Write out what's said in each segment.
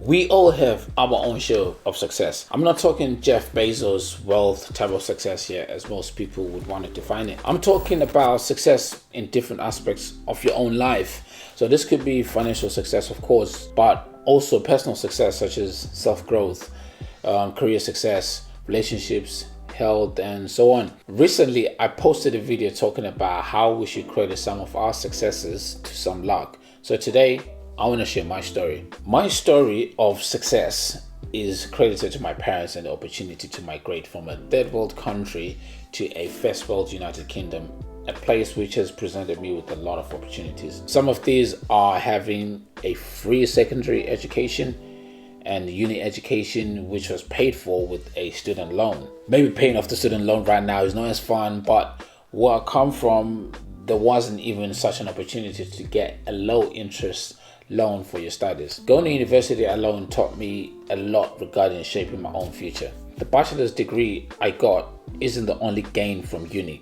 We all have our own share of success. I'm not talking Jeff Bezos' wealth type of success here, as most people would want to define it. I'm talking about success in different aspects of your own life. So this could be financial success, of course, but also personal success such as self-growth, career success, relationships, health, and so on. Recently, I posted a video talking about how we should credit some of our successes to some luck. So today, I want to share my story. My story of success is credited to my parents and the opportunity to migrate from a third world country to a first world United Kingdom, a place which has presented me with a lot of opportunities. Some of these are having a free secondary education and uni education, which was paid for with a student loan. Maybe paying off the student loan right now is not as fun, but where I come from, there wasn't even such an opportunity to get a low interest loan for your studies. Going to university alone taught me a lot regarding shaping my own future. The bachelor's degree I got isn't the only gain from uni,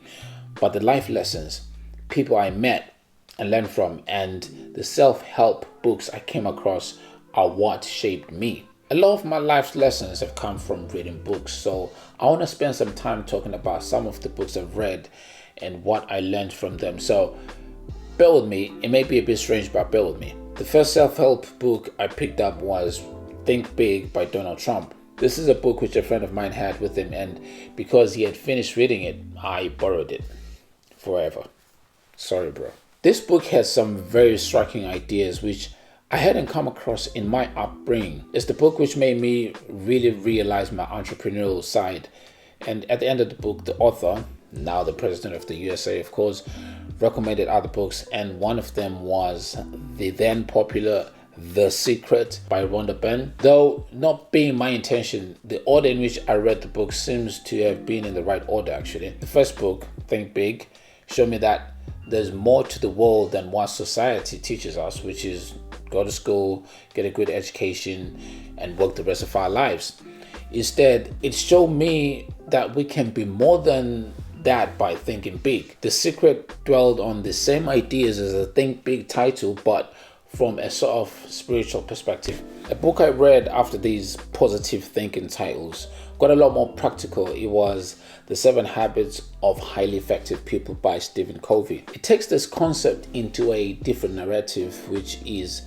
but the life lessons, people I met and learned from, and the self-help books I came across are what shaped me. A lot of my life's lessons have come from reading books, so I want to spend some time talking about some of the books I've read and what I learned from them. So bear with me. It may be a bit strange, but bear with me. The first self-help book I picked up was Think Big by Donald Trump. This is a book which a friend of mine had with him, and because he had finished reading it, I borrowed it forever. Sorry, bro. This book has some very striking ideas which I hadn't come across in my upbringing. It's the book which made me really realize my entrepreneurial side. And at the end of the book, the author, now the president of the USA, of course, recommended other books, and one of them was the then popular The Secret by Rhonda Byrne. Though not being my intention, the order in which I read the book seems to have been in the right order actually. The first book, Think Big, showed me that there's more to the world than what society teaches us, which is go to school, get a good education, and work the rest of our lives. Instead, it showed me that we can be more than that by thinking big. The Secret dwelled on the same ideas as the Think Big title, but from a sort of spiritual perspective. A book I read after these positive thinking titles got a lot more practical. It was The 7 Habits of Highly Effective People by Stephen Covey. It takes this concept into a different narrative, which is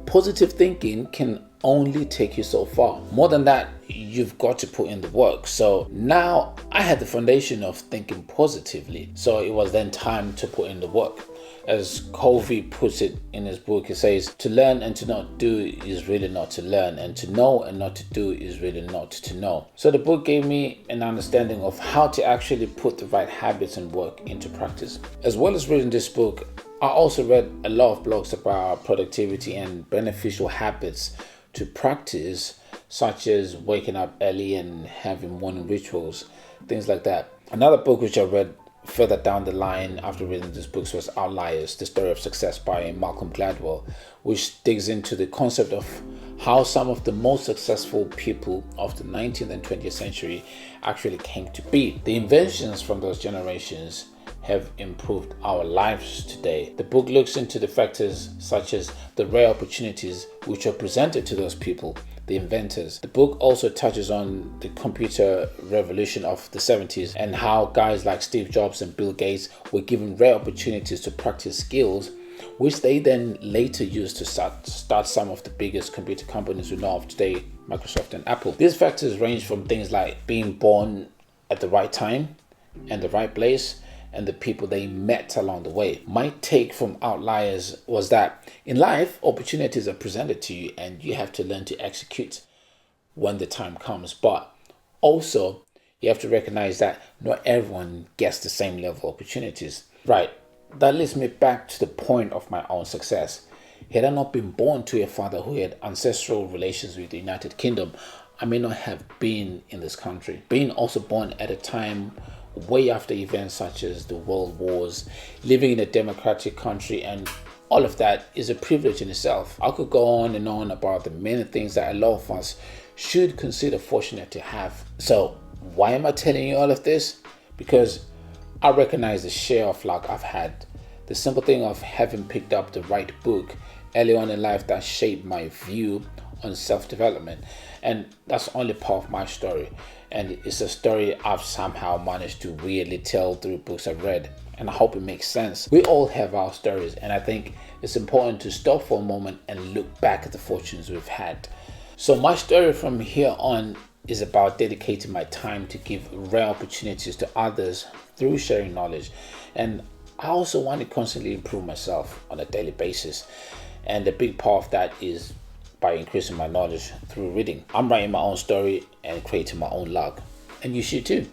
positive thinking can only take you so far. More than that, you've got to put in the work. So now I had the foundation of thinking positively. So it was then time to put in the work. As Covey puts it in his book, he says, to learn and to not do is really not to learn, and to know and not to do is really not to know. So the book gave me an understanding of how to actually put the right habits and work into practice. As well as reading this book, I also read a lot of blogs about productivity and beneficial habits to practice, such as waking up early and having morning rituals, things like that. Another book which I read further down the line after reading this book was Outliers, The Story of Success by Malcolm Gladwell, which digs into the concept of how some of the most successful people of the 19th and 20th century actually came to be. The inventions from those generations have improved our lives today. The book looks into the factors such as the rare opportunities which are presented to those people, the inventors. The book also touches on the computer revolution of the 70s and how guys like Steve Jobs and Bill Gates were given rare opportunities to practice skills which they then later used to start some of the biggest computer companies we know of today, Microsoft and Apple. These factors range from things like being born at the right time and the right place, and the people they met along the way. My take from Outliers was that in life, opportunities are presented to you and you have to learn to execute when the time comes. But also, you have to recognize that not everyone gets the same level of opportunities. Right, that leads me back to the point of my own success. Had I not been born to a father who had ancestral relations with the United Kingdom, I may not have been in this country. Being also born at a time way after events such as the World Wars, living in a democratic country, and all of that is a privilege in itself. I could go on and on about the many things that a lot of us should consider fortunate to have. So why am I telling you all of this? Because I recognize the share of luck I've had. The simple thing of having picked up the right book early on in life that shaped my view on self-development. And that's only part of my story. And it's a story I've somehow managed to really tell through books I've read. And I hope it makes sense. We all have our stories, and I think it's important to stop for a moment and look back at the fortunes we've had. So my story from here on is about dedicating my time to give rare opportunities to others through sharing knowledge. And I also want to constantly improve myself on a daily basis. And a big part of that is by increasing my knowledge through reading. I'm writing my own story and creating my own log. And you should too.